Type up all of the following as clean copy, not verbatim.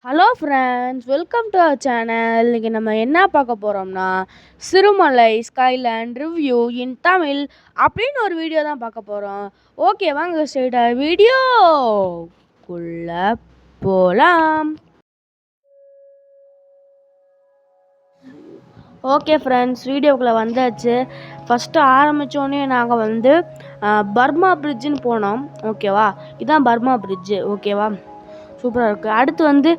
Hello friends, welcome to our channel. இன்றைக்கி நம்ம என்ன பார்க்க போகிறோம்னா, Sirumalai Skyland review in Tamil அப்படின்னு ஒரு வீடியோ தான் பார்க்க போகிறோம். ஓகே, வாங்க ஸ்ட்ரெயிட்டாக வீடியோக்குள்ளே போகலாம். ஓகே ஃப்ரெண்ட்ஸ், வீடியோக்குள்ளே வந்தாச்சு. ஃபஸ்ட்டு ஆரம்பித்தோடனே நாங்கள் பர்மா பிரிட்ஜுன்னு போனோம். ஓகேவா, இதுதான் பர்மா பிரிட்ஜு. ஓகேவா, சூப்பராக இருக்குது. அடுத்து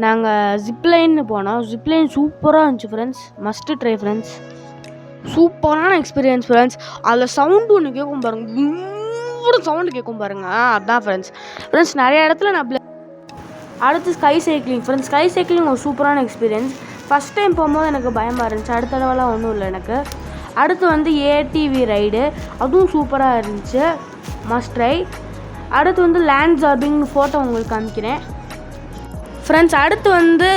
நாங்கள் ஜிப்லைன்னு போனோம். ஜிப்லைன் சூப்பராக இருந்துச்சு ஃப்ரெண்ட்ஸ், மஸ்ட்டு ட்ரை ஃப்ரெண்ட்ஸ். சூப்பரான எக்ஸ்பீரியன்ஸ் ஃப்ரெண்ட்ஸ். அதில் சவுண்டு ஒன்று கேட்கும் பாருங்கள், சவுண்டு கேட்கும் பாருங்கள், அதுதான் ஃப்ரெண்ட்ஸ் நிறைய இடத்துல அடுத்து sky cycling friends. Sky cycling ஒரு சூப்பரான எக்ஸ்பீரியன்ஸ். ஃபஸ்ட் டைம் போகும்போது எனக்கு பயமாக இருந்துச்சு, அடுத்த தடவைலாம் ஒன்றும் இல்லை எனக்கு. அடுத்து ஏடிவி ரைடு, அதுவும் சூப்பராக இருந்துச்சு, மஸ்ட் ட்ரை. அடுத்து லேண்ட் ஜார்பிங் ஃபோட்டோ உங்களுக்கு காமிக்கிறேன் ஃப்ரெண்ட்ஸ். அடுத்து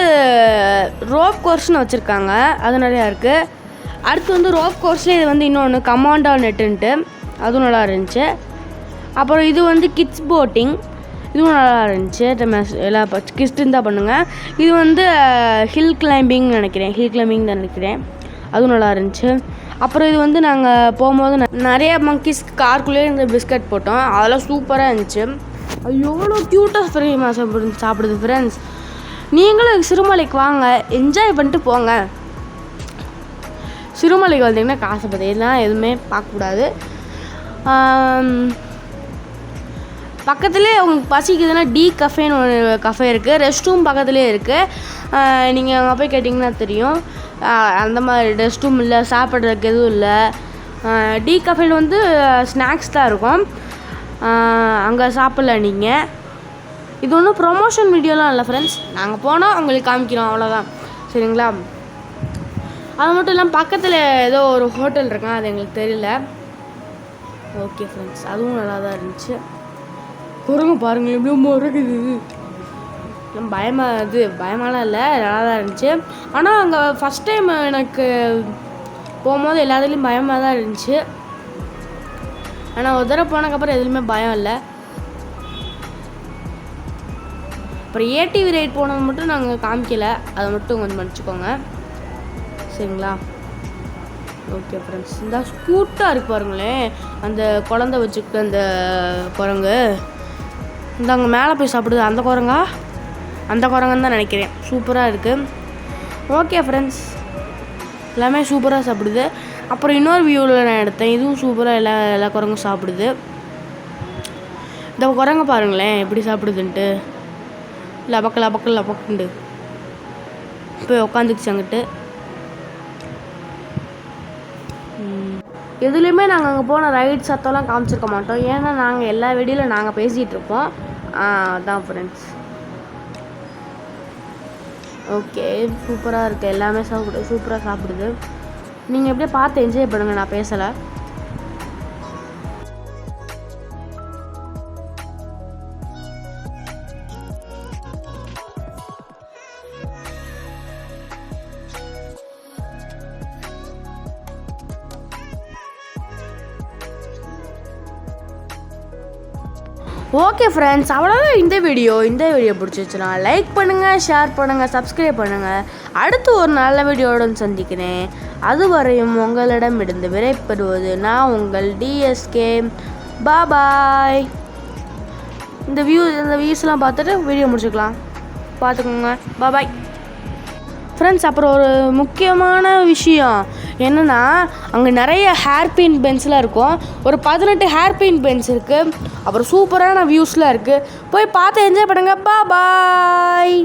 ரோப் கோர்ஸ்னு வச்சுருக்காங்க, அது நிறையா இருக்குது. அடுத்து ரோப் கோர்ஸ்லேயே இது இன்னொன்று கமாண்டா நெட்டுன்ட்டு, அதுவும் நல்லா இருந்துச்சு. அப்புறம் இது கிட்ஸ் போட்டிங், இதுவும் நல்லா இருந்துச்சு. எல்லாம் கிட்ஸ்ன்னு தான் பண்ணுங்கள். இது ஹில் கிளைம்பிங்னு நினைக்கிறேன், தான் நினைக்கிறேன், அதுவும் நல்லா இருந்துச்சு. அப்புறம் இது நாங்கள் போகும்போது நிறைய மங்கீஸ் கார்க்குள்ளேயே இந்த பிஸ்கட் போட்டோம், அதெல்லாம் சூப்பராக இருந்துச்சு. அது எவ்வளோ க்யூட்டாக ஃப்ரீமாக சாப்பிடுது ஃப்ரெண்ட்ஸ். நீங்களும் சிறுமலைக்கு வாங்க, என்ஜாய் பண்ணிட்டு போங்க. சிறுமலைக்கு வந்தீங்கன்னா காசை பற்றிலாம் எதுவுமே பார்க்கக்கூடாது. பக்கத்துலேயே உங்களுக்கு பசிக்குதுன்னா டீ கஃபேன்னு ஒரு கஃபே இருக்குது, ரெஸ்ட் ரூம் பக்கத்துலேயே இருக்குது. நீங்கள் அங்கே போய் கேட்டிங்கன்னா தெரியும். அந்த மாதிரி ரெஸ்ட் ரூம் இல்லை, சாப்பிட்றதுக்கு எதுவும் இல்லை. டீ கஃபேல ஸ்நாக்ஸ் தான் இருக்கும், அங்கே சாப்பிட்ல நீங்கள். இது ஒன்றும் ப்ரொமோஷன் வீடியோலாம் இல்லை ஃப்ரெண்ட்ஸ், நாங்கள் போனால் உங்களுக்கு காமிக்கிறோம், அவ்வளோதான், சரிங்களா. அது மட்டும் இல்லாமல் பக்கத்தில் ஏதோ ஒரு ஹோட்டல் இருக்கான், அது எங்களுக்கு தெரியல. ஓகே ஃப்ரெண்ட்ஸ், அதுவும் நல்லா தான் இருந்துச்சு. குரங்கு பாருங்கள் எப்படியோ முறைக்குது, பயமாலாம் இல்லை, நல்லா தான் இருந்துச்சு. ஆனால் அங்கே ஃபஸ்ட் டைம் எனக்கு போகும்போது எல்லாத்துலேயும் பயமாக தான் இருந்துச்சு. ஆனால் ஒரு தடவை போனதுக்கப்புறம் எதுவுமே பயம் இல்லை. அப்புறம் ஏடிவி ரைட் போனது மட்டும் நாங்கள் காமிக்கலை, அதை மட்டும் கொஞ்சம் மன்னிச்சுக்கோங்க, சரிங்களா. ஓகே ஃப்ரெண்ட்ஸ், இந்த ஸ்கூட்டாக இருக்கு பாருங்களேன், அந்த குழந்தை வச்சுக்கிட்டு அந்த குரங்கு இந்த அங்கே மேலே போய் சாப்பிடுது, அந்த குரங்குன்னு தான் நினைக்கிறேன். சூப்பராக இருக்குது. ஓகே ஃப்ரெண்ட்ஸ், எல்லாமே சூப்பராக சாப்பிடுது. அப்புறம் இன்னொரு வியூவில் நான் எடுத்தேன், இதுவும் சூப்பராக எல்லா குரங்கும் சாப்பிடுது. இந்த குரங்க பாருங்களேன் எப்படி சாப்பிடுதுன்ட்டு, லபக்குண்டு போய் உக்காந்துக்குச்சு அங்கிட்டு. எதுலேயுமே நாங்கள் அங்கே போன ரைட் சத்தம்லாம் காமிச்சிருக்க மாட்டோம், ஏன்னா நாங்கள் எல்லா வீடியோவில் நாங்கள் பேசிகிட்டு இருப்போம். அதான் ஃப்ரெண்ட்ஸ். ஓகே, சூப்பராக இருக்குது, எல்லாமே சூப்பராக சாப்பிடுது. நீங்கள் எப்படியே பார்த்து என்ஜாய் பண்ணுங்கள், நான் பேசலை. ஓகே ஃப்ரெண்ட்ஸ், அவ்வளோதான் இந்த வீடியோ பிடிச்சிச்சுன்னா லைக் பண்ணுங்கள், ஷேர் பண்ணுங்கள், சப்ஸ்கிரைப் பண்ணுங்கள். அடுத்து ஒரு நல்ல வீடியோவுடன் சந்திக்கிறேன். அதுவரையும் உங்களிடமிருந்து விடைபெறுவது நான் உங்கள் டிஎஸ்கே. பாய். இந்த வியூஸ்லாம் பார்த்துட்டு வீடியோ முடிச்சுக்கலாம், பார்த்துக்கோங்க. Bye friends. அப்புறம் ஒரு முக்கியமான விஷயம் என்னென்னா, அங்கே நிறைய ஹேர்பின் பென்ஸ்லாம் இருக்கும், ஒரு 18 ஹேர்பின் பென்ஸ் இருக்குது. அப்புறம் சூப்பரான வியூஸ்லாம் இருக்குது, போய் பார்த்து என்ஜாய் பண்ணுங்கள். பாய்.